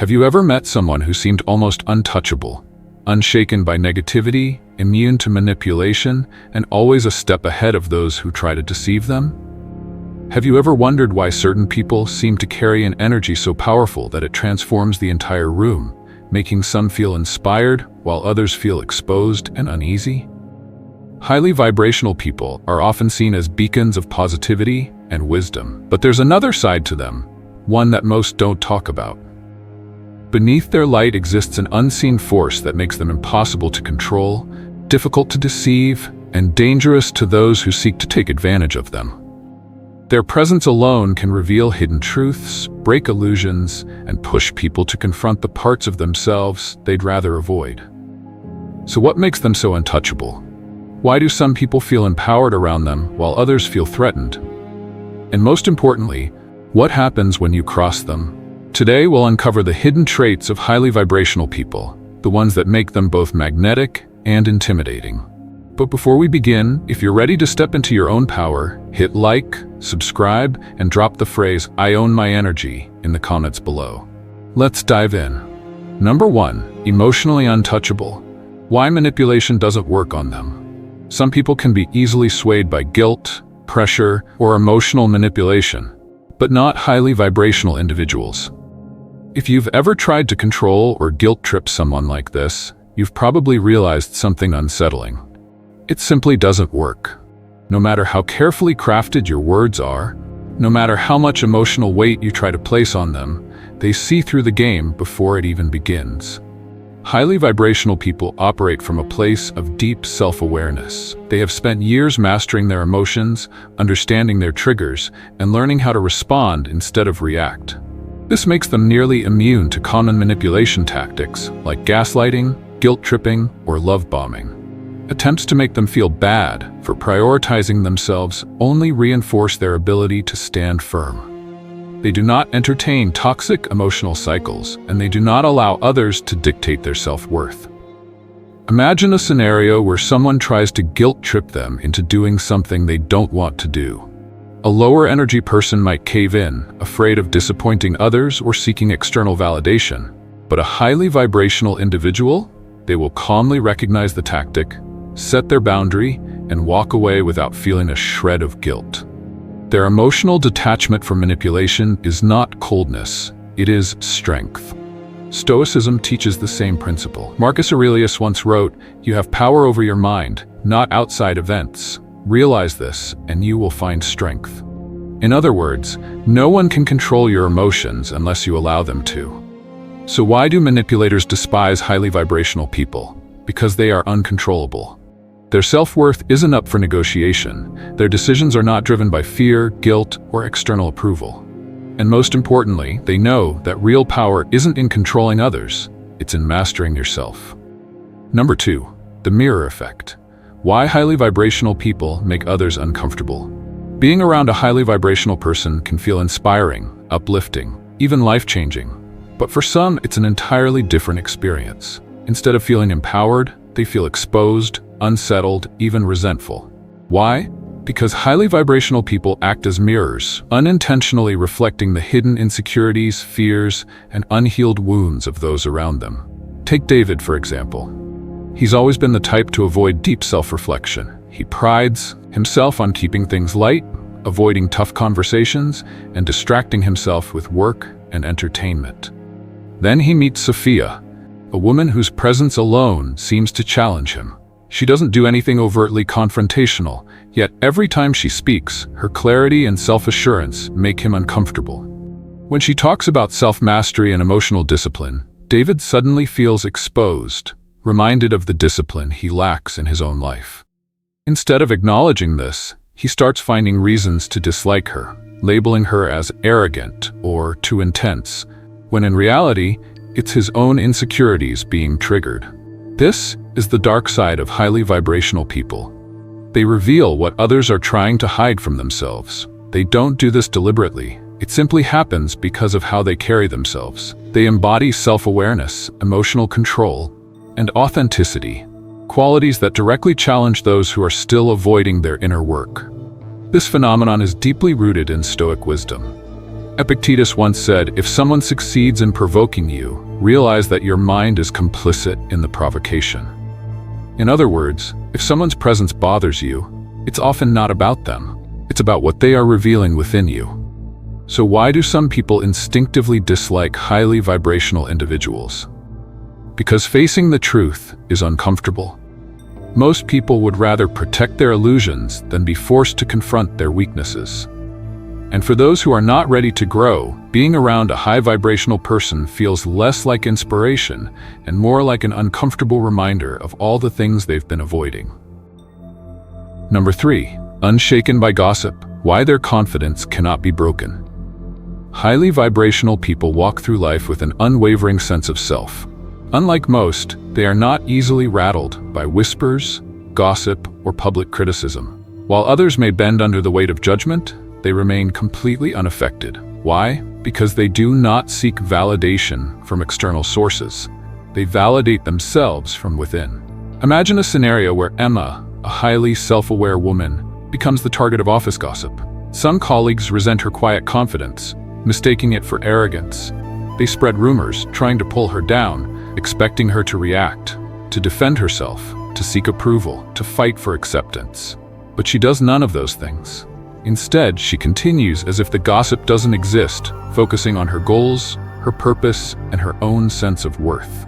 Have you ever met someone who seemed almost untouchable, unshaken by negativity, immune to manipulation, and always a step ahead of those who try to deceive them? Have you ever wondered why certain people seem to carry an energy so powerful that it transforms the entire room, making some feel inspired while others feel exposed and uneasy? Highly vibrational people are often seen as beacons of positivity and wisdom, but there's another side to them, one that most don't talk about. Beneath their light exists an unseen force that makes them impossible to control, difficult to deceive, and dangerous to those who seek to take advantage of them. Their presence alone can reveal hidden truths, break illusions, and push people to confront the parts of themselves they'd rather avoid. So what makes them so untouchable? Why do some people feel empowered around them while others feel threatened? And most importantly, what happens when you cross them? Today we'll uncover the hidden traits of highly vibrational people, the ones that make them both magnetic and intimidating. But before we begin, if you're ready to step into your own power, hit like, subscribe, and drop the phrase "I own my energy" in the comments below. Let's dive in. Number 1. Emotionally untouchable. Why manipulation doesn't work on them. Some people can be easily swayed by guilt, pressure, or emotional manipulation, but not highly vibrational individuals. If you've ever tried to control or guilt-trip someone like this, you've probably realized something unsettling. It simply doesn't work. No matter how carefully crafted your words are, no matter how much emotional weight you try to place on them, they see through the game before it even begins. Highly vibrational people operate from a place of deep self-awareness. They have spent years mastering their emotions, understanding their triggers, and learning how to respond instead of react. This makes them nearly immune to common manipulation tactics like gaslighting, guilt-tripping, or love bombing. Attempts to make them feel bad for prioritizing themselves only reinforce their ability to stand firm. They do not entertain toxic emotional cycles, and they do not allow others to dictate their self-worth. Imagine a scenario where someone tries to guilt-trip them into doing something they don't want to do. A lower energy person might cave in, afraid of disappointing others or seeking external validation. But a highly vibrational individual, they will calmly recognize the tactic, set their boundary, and walk away without feeling a shred of guilt. Their emotional detachment from manipulation is not coldness, it is strength. Stoicism teaches the same principle. Marcus Aurelius once wrote, "You have power over your mind, not outside events. Realize this, and you will find strength." In other words, no one can control your emotions unless you allow them to. So why do manipulators despise highly vibrational people? Because they are uncontrollable. Their self-worth isn't up for negotiation. Their decisions are not driven by fear, guilt, or external approval. And most importantly, they know that real power isn't in controlling others, it's in mastering yourself. Number 2. The mirror effect. Why highly vibrational people make others uncomfortable. Being around a highly vibrational person can feel inspiring, uplifting, even life-changing. But for some, it's an entirely different experience. Instead of feeling empowered, they feel exposed, unsettled, even resentful. Why? Because highly vibrational people act as mirrors, unintentionally reflecting the hidden insecurities, fears, and unhealed wounds of those around them. Take David, for example. He's always been the type to avoid deep self-reflection. He prides himself on keeping things light, avoiding tough conversations, and distracting himself with work and entertainment. Then he meets Sophia, a woman whose presence alone seems to challenge him. She doesn't do anything overtly confrontational, yet every time she speaks, her clarity and self-assurance make him uncomfortable. When she talks about self-mastery and emotional discipline, David suddenly feels exposed, reminded of the discipline he lacks in his own life. Instead of acknowledging this, he starts finding reasons to dislike her, labeling her as arrogant or too intense, when in reality, it's his own insecurities being triggered. This is the dark side of highly vibrational people. They reveal what others are trying to hide from themselves. They don't do this deliberately. It simply happens because of how they carry themselves. They embody self-awareness, emotional control, and authenticity, qualities that directly challenge those who are still avoiding their inner work. This phenomenon is deeply rooted in Stoic wisdom. Epictetus once said, "If someone succeeds in provoking you, realize that your mind is complicit in the provocation." In other words, if someone's presence bothers you, it's often not about them. It's about what they are revealing within you. So why do some people instinctively dislike highly vibrational individuals? Because facing the truth is uncomfortable. Most people would rather protect their illusions than be forced to confront their weaknesses. And for those who are not ready to grow, being around a high vibrational person feels less like inspiration and more like an uncomfortable reminder of all the things they've been avoiding. Number 3. Unshaken by gossip. Why their confidence cannot be broken. Highly vibrational people walk through life with an unwavering sense of self. Unlike most, they are not easily rattled by whispers, gossip, or public criticism. While others may bend under the weight of judgment, they remain completely unaffected. Why? Because they do not seek validation from external sources. They validate themselves from within. Imagine a scenario where Emma, a highly self-aware woman, becomes the target of office gossip. Some colleagues resent her quiet confidence, mistaking it for arrogance. They spread rumors, trying to pull her down, expecting her to react, to defend herself, to seek approval, to fight for acceptance. But she does none of those things. Instead, she continues as if the gossip doesn't exist, focusing on her goals, her purpose, and her own sense of worth.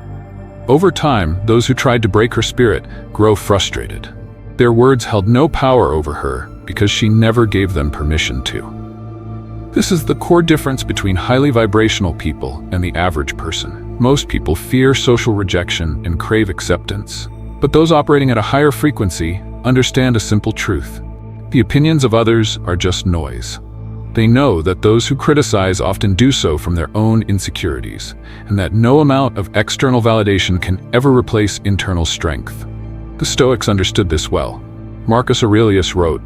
Over time, those who tried to break her spirit grow frustrated. Their words held no power over her because she never gave them permission to. This is the core difference between highly vibrational people and the average person. Most people fear social rejection and crave acceptance, but those operating at a higher frequency understand a simple truth. The opinions of others are just noise. They know that those who criticize often do so from their own insecurities, and that no amount of external validation can ever replace internal strength. The Stoics understood this well. Marcus Aurelius wrote,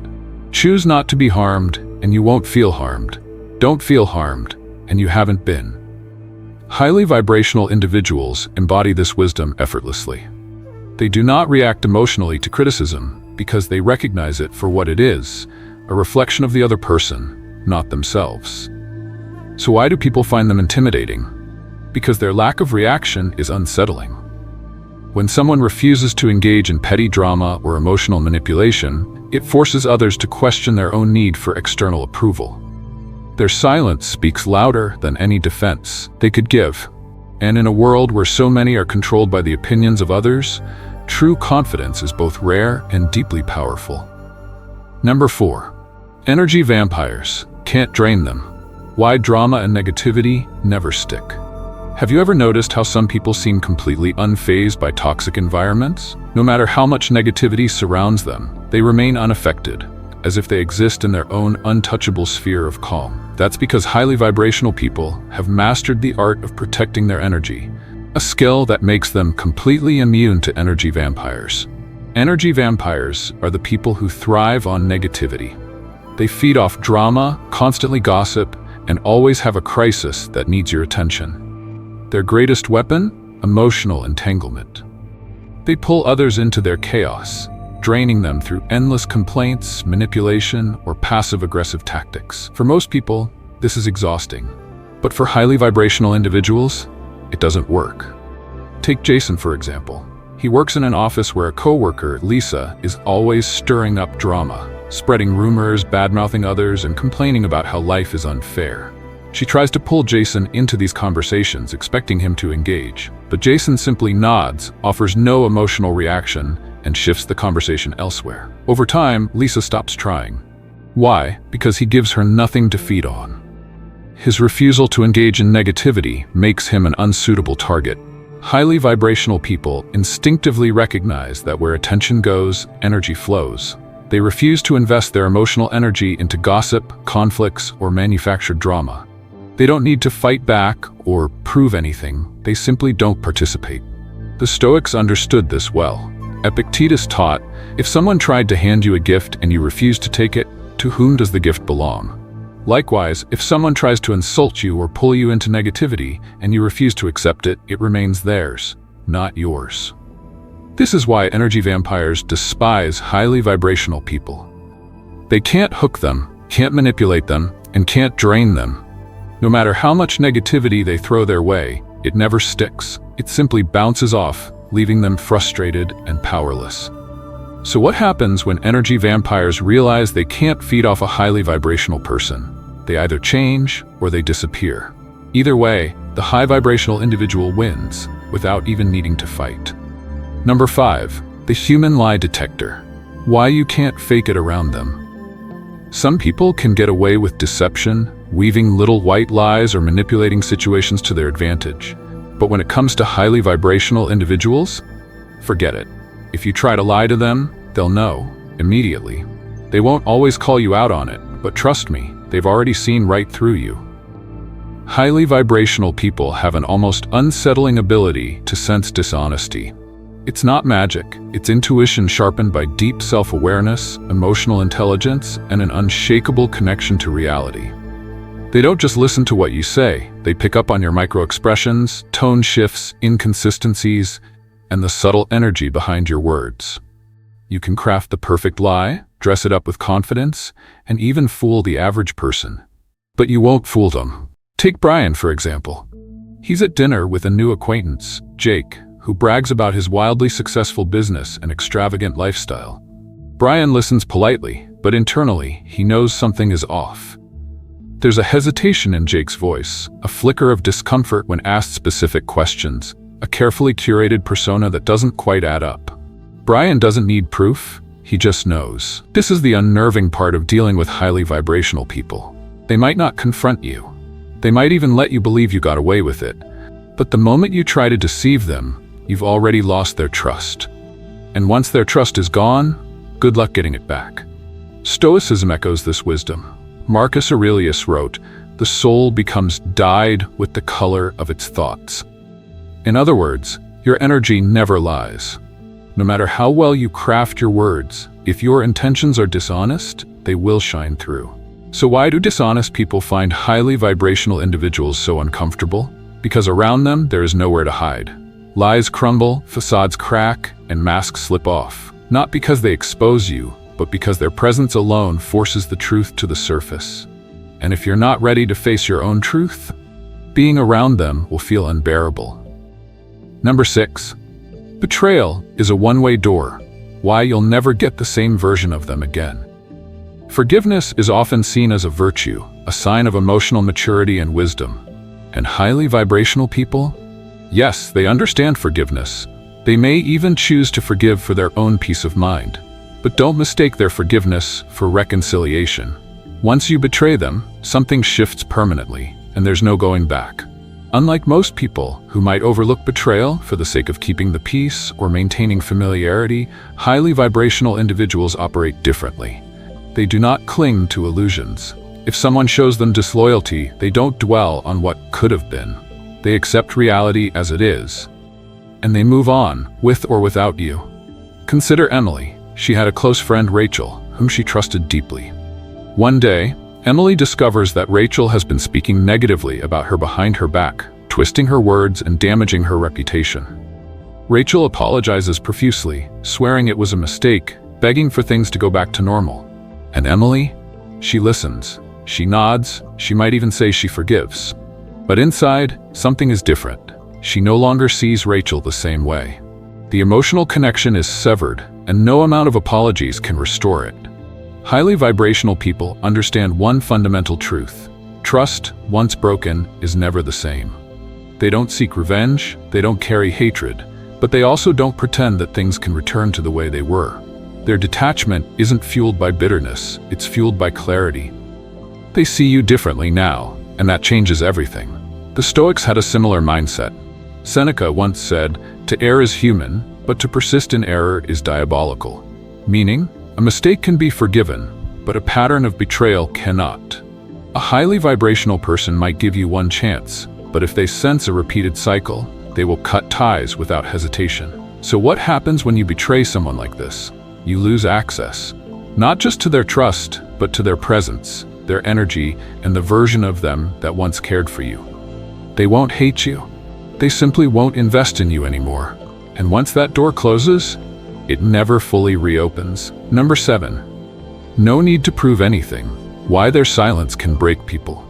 "Choose not to be harmed, and you won't feel harmed. Don't feel harmed, and you haven't been." Highly vibrational individuals embody this wisdom effortlessly. They do not react emotionally to criticism because they recognize it for what it is, a reflection of the other person, not themselves. So why do people find them intimidating? Because their lack of reaction is unsettling. When someone refuses to engage in petty drama or emotional manipulation, it forces others to question their own need for external approval. Their silence speaks louder than any defense they could give. And in a world where so many are controlled by the opinions of others, true confidence is both rare and deeply powerful. Number 4. Energy vampires. Can't drain them. Why drama and negativity never stick. Have you ever noticed how some people seem completely unfazed by toxic environments? No matter how much negativity surrounds them, they remain unaffected, as if they exist in their own untouchable sphere of calm. That's because highly vibrational people have mastered the art of protecting their energy, a skill that makes them completely immune to energy vampires. Energy vampires are the people who thrive on negativity. They feed off drama, constantly gossip, and always have a crisis that needs your attention. Their greatest weapon? Emotional entanglement. They pull others into their chaos, draining them through endless complaints, manipulation, or passive-aggressive tactics. For most people, this is exhausting. But for highly vibrational individuals, it doesn't work. Take Jason, for example. He works in an office where a coworker, Lisa, is always stirring up drama, spreading rumors, bad-mouthing others, and complaining about how life is unfair. She tries to pull Jason into these conversations, expecting him to engage. But Jason simply nods, offers no emotional reaction, and shifts the conversation elsewhere. Over time, Lisa stops trying. Why? Because he gives her nothing to feed on. His refusal to engage in negativity makes him an unsuitable target. Highly vibrational people instinctively recognize that where attention goes, energy flows. They refuse to invest their emotional energy into gossip, conflicts, or manufactured drama. They don't need to fight back or prove anything, they simply don't participate. The Stoics understood this well. Epictetus taught, if someone tried to hand you a gift and you refused to take it, to whom does the gift belong? Likewise, if someone tries to insult you or pull you into negativity and you refuse to accept it, it remains theirs, not yours. This is why energy vampires despise highly vibrational people. They can't hook them, can't manipulate them, and can't drain them. No matter how much negativity they throw their way, it never sticks. It simply bounces off, leaving them frustrated and powerless. So what happens when energy vampires realize they can't feed off a highly vibrational person? They either change or they disappear. Either way, the high vibrational individual wins without even needing to fight. Number 5. The human lie detector. Why you can't fake it around them. Some people can get away with deception, weaving little white lies or manipulating situations to their advantage. But when it comes to highly vibrational individuals, forget it. If you try to lie to them, they'll know immediately. They won't always call you out on it, but trust me, they've already seen right through you. Highly vibrational people have an almost unsettling ability to sense dishonesty. It's not magic, it's intuition sharpened by deep self-awareness, emotional intelligence, and an unshakable connection to reality. They don't just listen to what you say, they pick up on your micro-expressions, tone shifts, inconsistencies, and the subtle energy behind your words. You can craft the perfect lie, dress it up with confidence, and even fool the average person. But you won't fool them. Take Brian, for example. He's at dinner with a new acquaintance, Jake, who brags about his wildly successful business and extravagant lifestyle. Brian listens politely, but internally, he knows something is off. There's a hesitation in Jake's voice, a flicker of discomfort when asked specific questions, a carefully curated persona that doesn't quite add up. Brian doesn't need proof, he just knows. This is the unnerving part of dealing with highly vibrational people. They might not confront you. They might even let you believe you got away with it. But the moment you try to deceive them, you've already lost their trust. And once their trust is gone, good luck getting it back. Stoicism echoes this wisdom. Marcus Aurelius wrote, "The soul becomes dyed with the color of its thoughts." In other words, your energy never lies. No matter how well you craft your words, if your intentions are dishonest, they will shine through. So why do dishonest people find highly vibrational individuals so uncomfortable? Because around them, there is nowhere to hide. Lies crumble, facades crack, and masks slip off. Not because they expose you, but because their presence alone forces the truth to the surface. And if you're not ready to face your own truth, being around them will feel unbearable. Number 6. Betrayal is a one-way door. Why you'll never get the same version of them again. Forgiveness is often seen as a virtue, a sign of emotional maturity and wisdom. And highly vibrational people? Yes, they understand forgiveness. They may even choose to forgive for their own peace of mind. But don't mistake their forgiveness for reconciliation. Once you betray them, something shifts permanently, and there's no going back. Unlike most people who might overlook betrayal for the sake of keeping the peace or maintaining familiarity, highly vibrational individuals operate differently. They do not cling to illusions. If someone shows them disloyalty, they don't dwell on what could have been. They accept reality as it is, and they move on, with or without you. Consider Emily. She had a close friend, Rachel, whom she trusted deeply. One day, Emily discovers that Rachel has been speaking negatively about her behind her back, twisting her words and damaging her reputation. Rachel apologizes profusely, swearing it was a mistake, begging for things to go back to normal. And Emily? She listens. She nods. She might even say she forgives. But inside, something is different. She no longer sees Rachel the same way. The emotional connection is severed, and no amount of apologies can restore it. Highly vibrational people understand one fundamental truth. Trust, once broken, is never the same. They don't seek revenge, they don't carry hatred, but they also don't pretend that things can return to the way they were. Their detachment isn't fueled by bitterness, it's fueled by clarity. They see you differently now, and that changes everything. The Stoics had a similar mindset. Seneca once said, "To err is human, but to persist in error is diabolical." Meaning, a mistake can be forgiven, but a pattern of betrayal cannot. A highly vibrational person might give you one chance, but if they sense a repeated cycle, they will cut ties without hesitation. So what happens when you betray someone like this? You lose access, not just to their trust, but to their presence, their energy, and the version of them that once cared for you. They won't hate you. They simply won't invest in you anymore. And once that door closes, it never fully reopens. Number 7. No need to prove anything. Why their silence can break people.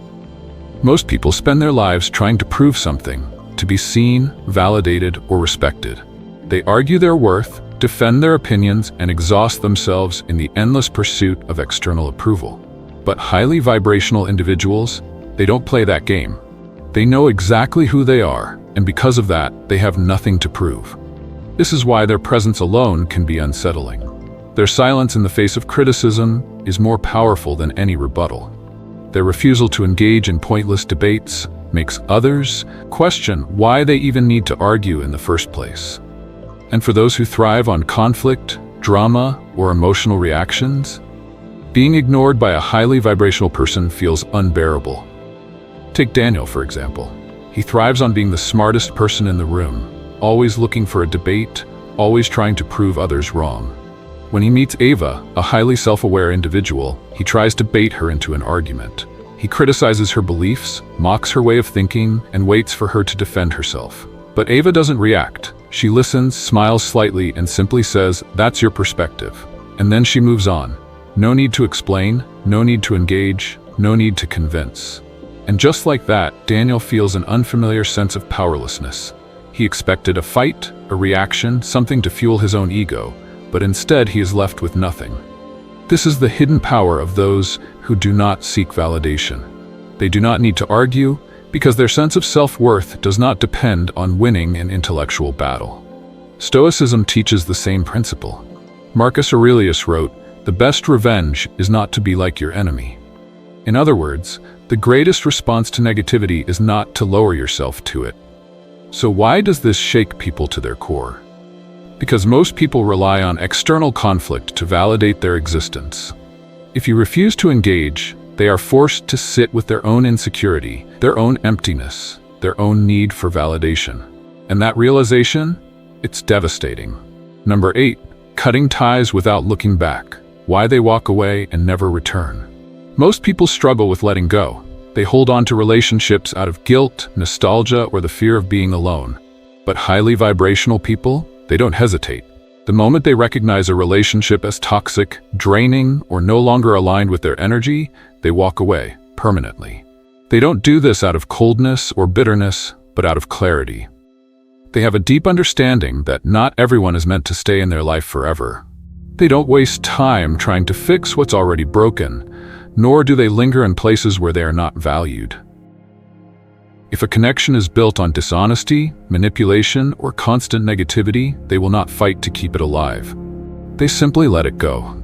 Most people spend their lives trying to prove something, to be seen, validated, or respected. They argue their worth, defend their opinions, and exhaust themselves in the endless pursuit of external approval. But highly vibrational individuals, they don't play that game. They know exactly who they are, and because of that, they have nothing to prove. This is why their presence alone can be unsettling. Their silence in the face of criticism is more powerful than any rebuttal. Their refusal to engage in pointless debates makes others question why they even need to argue in the first place. And for those who thrive on conflict, drama, or emotional reactions, being ignored by a highly vibrational person feels unbearable. Take Daniel, for example. He thrives on being the smartest person in the room, always looking for a debate, always trying to prove others wrong. When he meets Ava, a highly self-aware individual, he tries to bait her into an argument. He criticizes her beliefs, mocks her way of thinking, and waits for her to defend herself. But Ava doesn't react. She listens, smiles slightly, and simply says, "That's your perspective." And then she moves on. No need to explain, no need to engage, no need to convince. And just like that, Daniel feels an unfamiliar sense of powerlessness. He expected a fight, a reaction, something to fuel his own ego, but instead he is left with nothing. This is the hidden power of those who do not seek validation. They do not need to argue, because their sense of self-worth does not depend on winning an intellectual battle. Stoicism teaches the same principle. Marcus Aurelius wrote, "The best revenge is not to be like your enemy." In other words, the greatest response to negativity is not to lower yourself to it. So why does this shake people to their core? Because most people rely on external conflict to validate their existence. If you refuse to engage, they are forced to sit with their own insecurity, their own emptiness, their own need for validation. And that realization, it's devastating. Number 8, cutting ties without looking back. Why they walk away and never return. Most people struggle with letting go. They hold on to relationships out of guilt, nostalgia, or the fear of being alone. But highly vibrational people, they don't hesitate. The moment they recognize a relationship as toxic, draining, or no longer aligned with their energy, they walk away, permanently. They don't do this out of coldness or bitterness, but out of clarity. They have a deep understanding that not everyone is meant to stay in their life forever. They don't waste time trying to fix what's already broken, nor do they linger in places where they are not valued. If a connection is built on dishonesty, manipulation, or constant negativity, they will not fight to keep it alive. They simply let it go.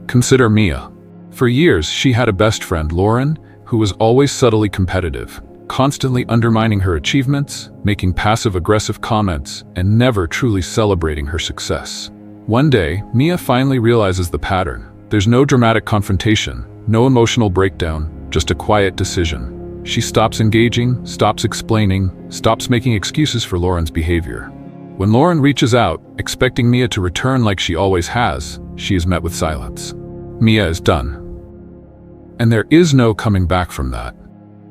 Consider Mia. For years, she had a best friend, Lauren, who was always subtly competitive, constantly undermining her achievements, making passive-aggressive comments, and never truly celebrating her success. One day, Mia finally realizes the pattern. There's no dramatic confrontation, no emotional breakdown, just a quiet decision. She stops engaging, stops explaining, stops making excuses for Lauren's behavior. When Lauren reaches out, expecting Mia to return like she always has, she is met with silence. Mia is done. And there is no coming back from that.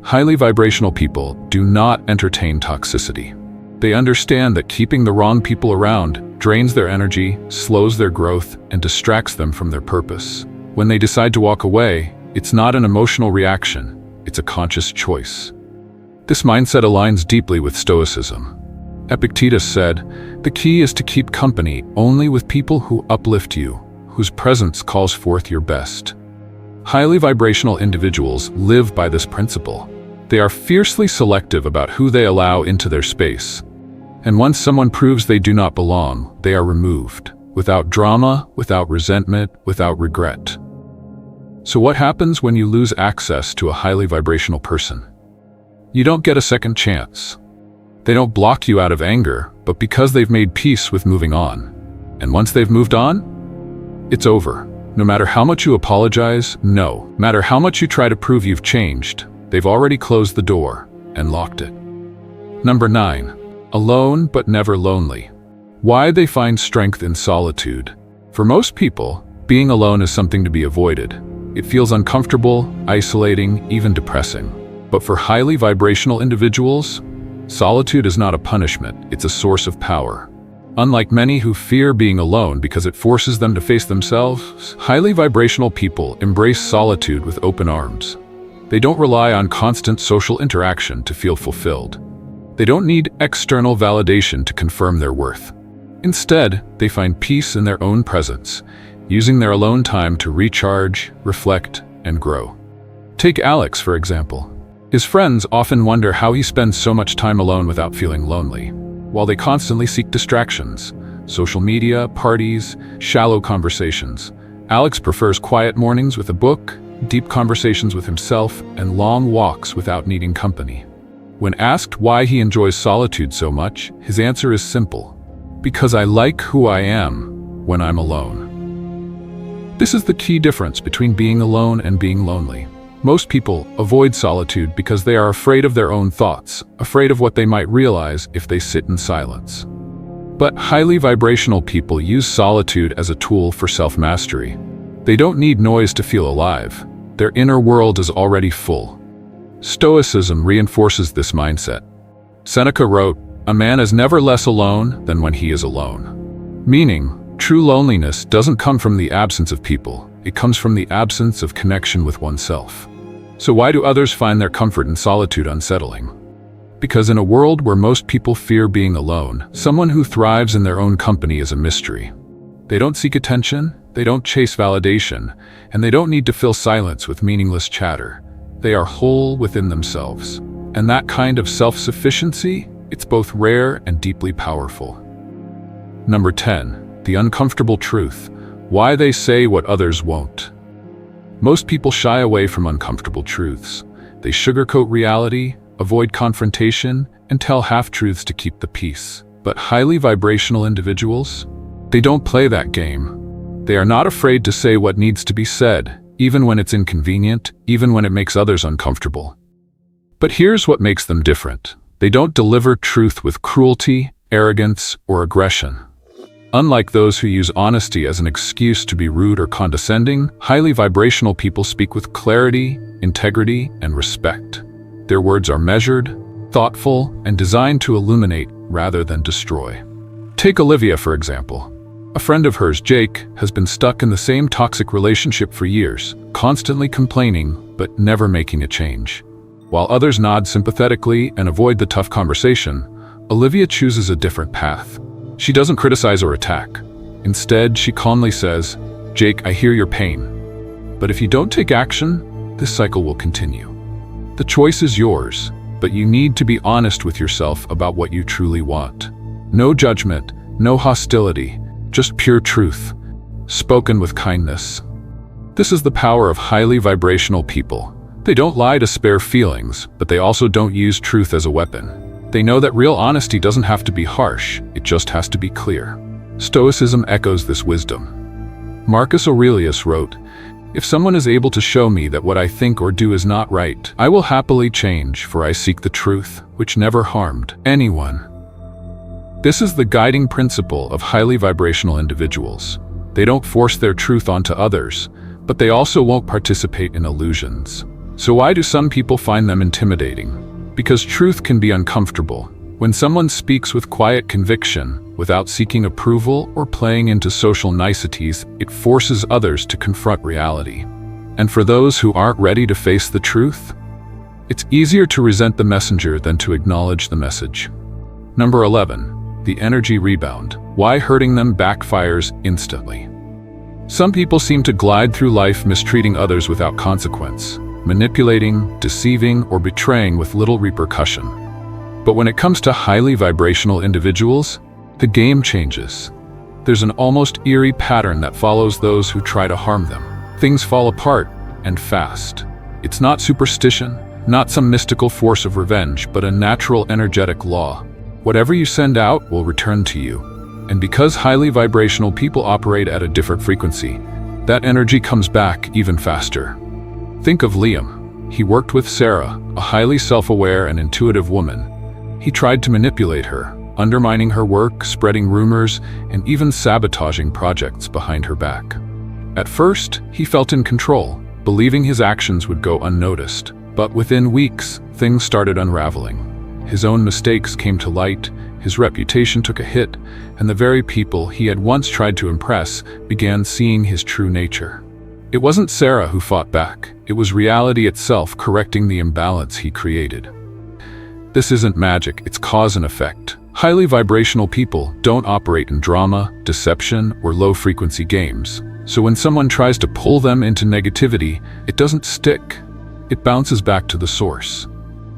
Highly vibrational people do not entertain toxicity. They understand that keeping the wrong people around drains their energy, slows their growth, and distracts them from their purpose. When they decide to walk away, it's not an emotional reaction. It's a conscious choice. This mindset aligns deeply with Stoicism. Epictetus said, "The key is to keep company only with people who uplift you, whose presence calls forth your best." Highly vibrational individuals live by this principle. They are fiercely selective about who they allow into their space. And once someone proves they do not belong, they are removed, without drama, without resentment, without regret. So what happens when you lose access to a highly vibrational person? You don't get a second chance. They don't block you out of anger, but because they've made peace with moving on. And once they've moved on, it's over. No matter how much you apologize, no matter how much you try to prove you've changed, they've already closed the door and locked it. Number 9, alone but never lonely. Why they find strength in solitude. For most people, being alone is something to be avoided. It feels uncomfortable, isolating, even depressing. But for highly vibrational individuals, solitude is not a punishment, it's a source of power. Unlike many who fear being alone because it forces them to face themselves, highly vibrational people embrace solitude with open arms. They don't rely on constant social interaction to feel fulfilled. They don't need external validation to confirm their worth. Instead, they find peace in their own presence, using their alone time to recharge, reflect, and grow. Take Alex, for example. His friends often wonder how he spends so much time alone without feeling lonely, while they constantly seek distractions, social media, parties, shallow conversations. Alex prefers quiet mornings with a book, deep conversations with himself, and long walks without needing company. When asked why he enjoys solitude so much, his answer is simple: because I like who I am when I'm alone. This is the key difference between being alone and being lonely. Most people avoid solitude because they are afraid of their own thoughts, afraid of what they might realize if they sit in silence. But highly vibrational people use solitude as a tool for self-mastery. They don't need noise to feel alive. Their inner world is already full. Stoicism reinforces this mindset. Seneca wrote, "A man is never less alone than when he is alone." Meaning, true loneliness doesn't come from the absence of people. It comes from the absence of connection with oneself. So why do others find their comfort in solitude unsettling? Because in a world where most people fear being alone, someone who thrives in their own company is a mystery. They don't seek attention, they don't chase validation, and they don't need to fill silence with meaningless chatter. They are whole within themselves. And that kind of self-sufficiency, it's both rare and deeply powerful. Number 10, the uncomfortable truth. Why they say what others won't. Most people shy away from uncomfortable truths. They sugarcoat reality, avoid confrontation, and tell half-truths to keep the peace. But highly vibrational individuals, they don't play that game. They are not afraid to say what needs to be said, even when it's inconvenient, even when it makes others uncomfortable. But here's what makes them different. They don't deliver truth with cruelty, arrogance, or aggression. Unlike those who use honesty as an excuse to be rude or condescending, highly vibrational people speak with clarity, integrity, and respect. Their words are measured, thoughtful, and designed to illuminate rather than destroy. Take Olivia, for example. A friend of hers, Jake, has been stuck in the same toxic relationship for years, constantly complaining but never making a change. While others nod sympathetically and avoid the tough conversation, Olivia chooses a different path. She doesn't criticize or attack. Instead, she calmly says, "Jake, I hear your pain. But if you don't take action, this cycle will continue. The choice is yours, but you need to be honest with yourself about what you truly want. No judgment, no hostility, just pure truth, spoken with kindness." This is the power of highly vibrational people. They don't lie to spare feelings, but they also don't use truth as a weapon. They know that real honesty doesn't have to be harsh, it just has to be clear. Stoicism echoes this wisdom. Marcus Aurelius wrote, "If someone is able to show me that what I think or do is not right, I will happily change, for I seek the truth, which never harmed anyone." This is the guiding principle of highly vibrational individuals. They don't force their truth onto others, but they also won't participate in illusions. So why do some people find them intimidating? Because truth can be uncomfortable. When someone speaks with quiet conviction, without seeking approval or playing into social niceties, it forces others to confront reality. And for those who aren't ready to face the truth, it's easier to resent the messenger than to acknowledge the message. Number 11, the energy rebound. Why hurting them backfires instantly. Some people seem to glide through life mistreating others without consequence, manipulating, deceiving, or betraying with little repercussion. But when it comes to highly vibrational individuals, the game changes. There's an almost eerie pattern that follows those who try to harm them. Things fall apart, and fast. It's not superstition, not some mystical force of revenge, but a natural energetic law. Whatever you send out will return to you. And because highly vibrational people operate at a different frequency, that energy comes back even faster. Think of Liam. He worked with Sarah, a highly self-aware and intuitive woman. He tried to manipulate her, undermining her work, spreading rumors, and even sabotaging projects behind her back. At first, he felt in control, believing his actions would go unnoticed. But within weeks, things started unraveling. His own mistakes came to light, his reputation took a hit, and the very people he had once tried to impress began seeing his true nature. It wasn't Sarah who fought back. It was reality itself correcting the imbalance he created. This isn't magic, it's cause and effect. Highly vibrational people don't operate in drama, deception, or low-frequency games. So when someone tries to pull them into negativity, it doesn't stick. It bounces back to the source.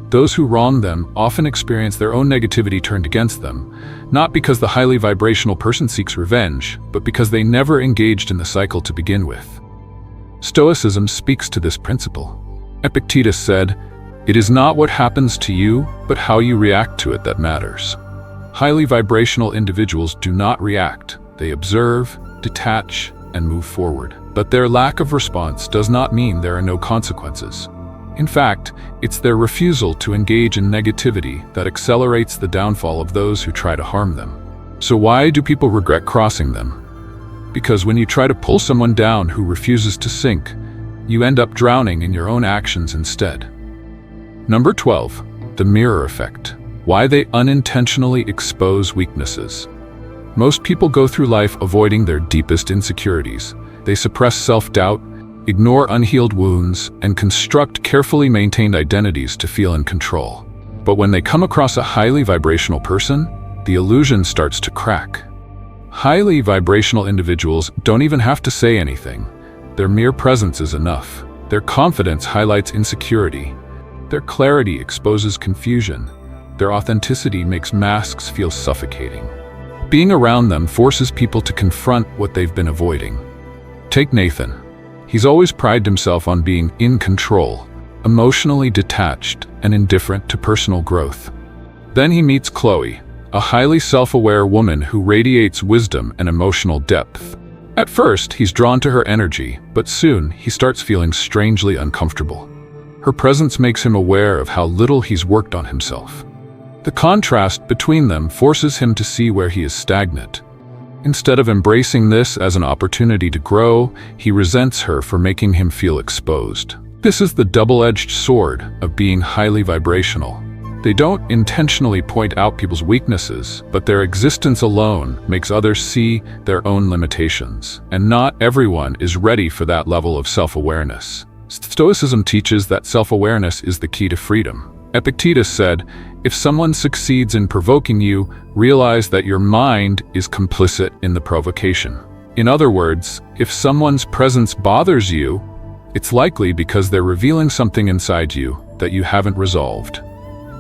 Those who wrong them often experience their own negativity turned against them, not because the highly vibrational person seeks revenge, but because they never engaged in the cycle to begin with. Stoicism speaks to this principle. Epictetus said, "It is not what happens to you, but how you react to it that matters." Highly vibrational individuals do not react. They observe, detach, and move forward. But their lack of response does not mean there are no consequences. In fact, it's their refusal to engage in negativity that accelerates the downfall of those who try to harm them. So why do people regret crossing them? Because when you try to pull someone down who refuses to sink, you end up drowning in your own actions instead. Number 12, the mirror effect. Why they unintentionally expose weaknesses. Most people go through life avoiding their deepest insecurities. They suppress self-doubt, ignore unhealed wounds, and construct carefully maintained identities to feel in control. But when they come across a highly vibrational person, the illusion starts to crack. Highly vibrational individuals don't even have to say anything. Their mere presence is enough. Their confidence highlights insecurity. Their clarity exposes confusion. Their authenticity makes masks feel suffocating. Being around them forces people to confront what they've been avoiding. Take Nathan. He's always prided himself on being in control, emotionally detached, and indifferent to personal growth. Then he meets Chloe, a highly self-aware woman who radiates wisdom and emotional depth. At first, he's drawn to her energy, but soon he starts feeling strangely uncomfortable. Her presence makes him aware of how little he's worked on himself. The contrast between them forces him to see where he is stagnant. Instead of embracing this as an opportunity to grow, he resents her for making him feel exposed. This is the double-edged sword of being highly vibrational. They don't intentionally point out people's weaknesses, but their existence alone makes others see their own limitations. And not everyone is ready for that level of self-awareness. Stoicism teaches that self-awareness is the key to freedom. Epictetus said, "If someone succeeds in provoking you, realize that your mind is complicit in the provocation." In other words, if someone's presence bothers you, it's likely because they're revealing something inside you that you haven't resolved.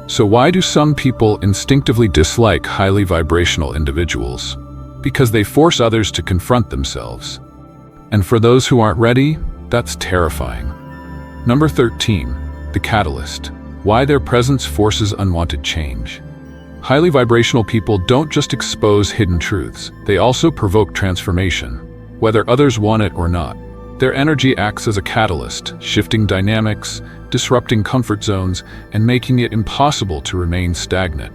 So why do some people instinctively dislike highly vibrational individuals? Because they force others to confront themselves. And for those who aren't ready, that's terrifying. Number 13, the catalyst. Why their presence forces unwanted change. Highly vibrational people don't just expose hidden truths, they also provoke transformation, whether others want it or not. Their energy acts as a catalyst, shifting dynamics, disrupting comfort zones, and making it impossible to remain stagnant.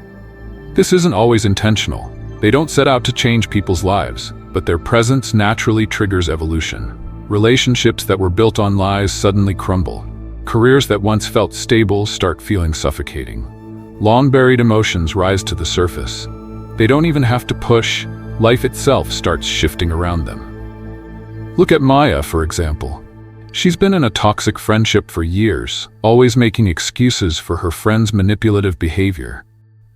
This isn't always intentional. They don't set out to change people's lives, but their presence naturally triggers evolution. Relationships that were built on lies suddenly crumble. Careers that once felt stable start feeling suffocating. Long-buried emotions rise to the surface. They don't even have to push. Life itself starts shifting around them. Look at Maya, for example. She's been in a toxic friendship for years, always making excuses for her friend's manipulative behavior.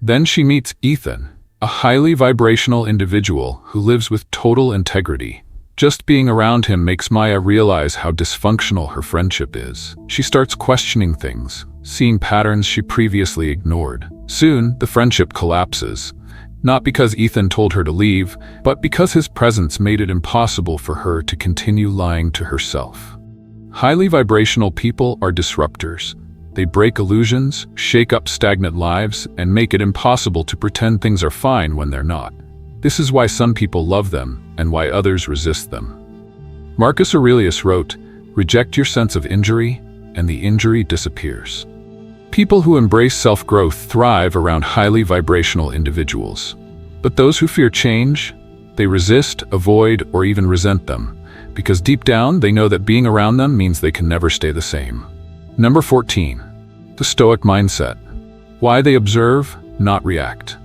Then she meets Ethan, a highly vibrational individual who lives with total integrity. Just being around him makes Maya realize how dysfunctional her friendship is. She starts questioning things, seeing patterns she previously ignored. Soon, the friendship collapses. Not because Ethan told her to leave, but because his presence made it impossible for her to continue lying to herself. Highly vibrational people are disruptors. They break illusions, shake up stagnant lives, and make it impossible to pretend things are fine when they're not. This is why some people love them and why others resist them. Marcus Aurelius wrote, "Reject your sense of injury, and the injury disappears." People who embrace self-growth thrive around highly vibrational individuals. But those who fear change, they resist, avoid, or even resent them, because deep down they know that being around them means they can never stay the same. Number 14, the Stoic mindset. Why they observe, not react.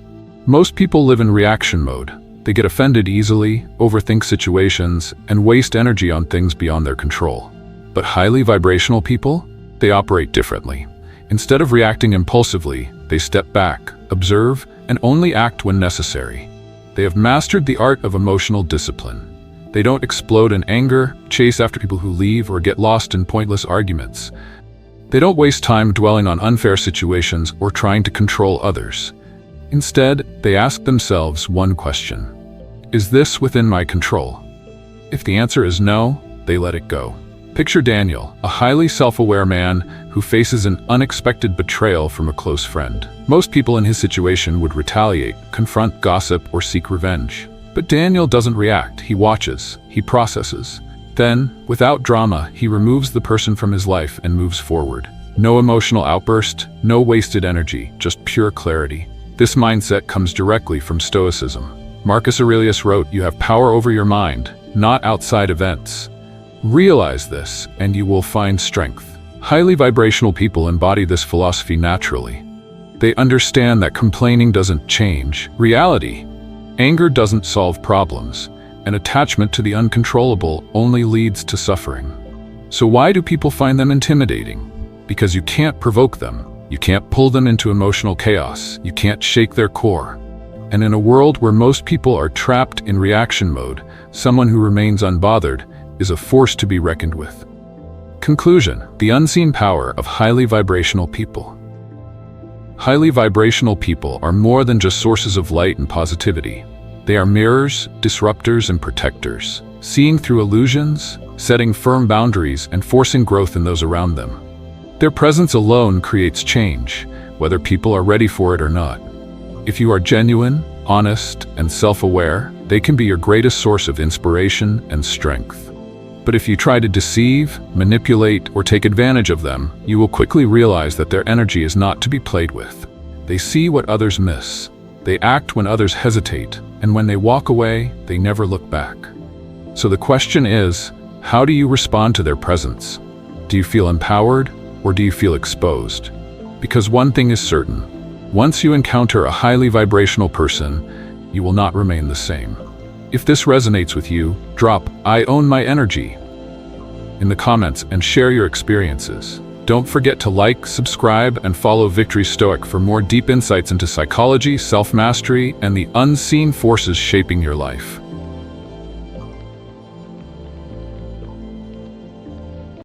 Most people live in reaction mode. They get offended easily, overthink situations, and waste energy on things beyond their control. But highly vibrational people? They operate differently. Instead of reacting impulsively, they step back, observe, and only act when necessary. They have mastered the art of emotional discipline. They don't explode in anger, chase after people who leave, or get lost in pointless arguments. They don't waste time dwelling on unfair situations or trying to control others. Instead, they ask themselves one question: is this within my control? If the answer is no, they let it go. Picture Daniel, a highly self-aware man who faces an unexpected betrayal from a close friend. Most people in his situation would retaliate, confront gossip, or seek revenge. But Daniel doesn't react. He watches, he processes. Then, without drama, he removes the person from his life and moves forward. No emotional outburst, no wasted energy, just pure clarity. This mindset comes directly from Stoicism. Marcus Aurelius wrote, "You have power over your mind, not outside events." Realize this, and you will find strength. Highly vibrational people embody this philosophy naturally. They understand that complaining doesn't change reality. Anger doesn't solve problems, and attachment to the uncontrollable only leads to suffering. So why do people find them intimidating? Because you can't provoke them. You can't pull them into emotional chaos. You can't shake their core. And in a world where most people are trapped in reaction mode, someone who remains unbothered is a force to be reckoned with. Conclusion: the unseen power of highly vibrational people. Highly vibrational people are more than just sources of light and positivity. They are mirrors, disruptors, and protectors, seeing through illusions, setting firm boundaries, and forcing growth in those around them. Their presence alone creates change, whether people are ready for it or not. If you are genuine, honest, and self-aware, they can be your greatest source of inspiration and strength. But if you try to deceive, manipulate, or take advantage of them, you will quickly realize that their energy is not to be played with. They see what others miss. They act when others hesitate, and when they walk away, they never look back. So the question is, how do you respond to their presence? Do you feel empowered, or do you feel exposed? Because one thing is certain: once you encounter a highly vibrational person, you will not remain the same. If this resonates with you, drop "I own my energy" in the comments and share your experiences. Don't forget to like, subscribe, and follow Victory Stoic for more deep insights into psychology, self-mastery, and the unseen forces shaping your life.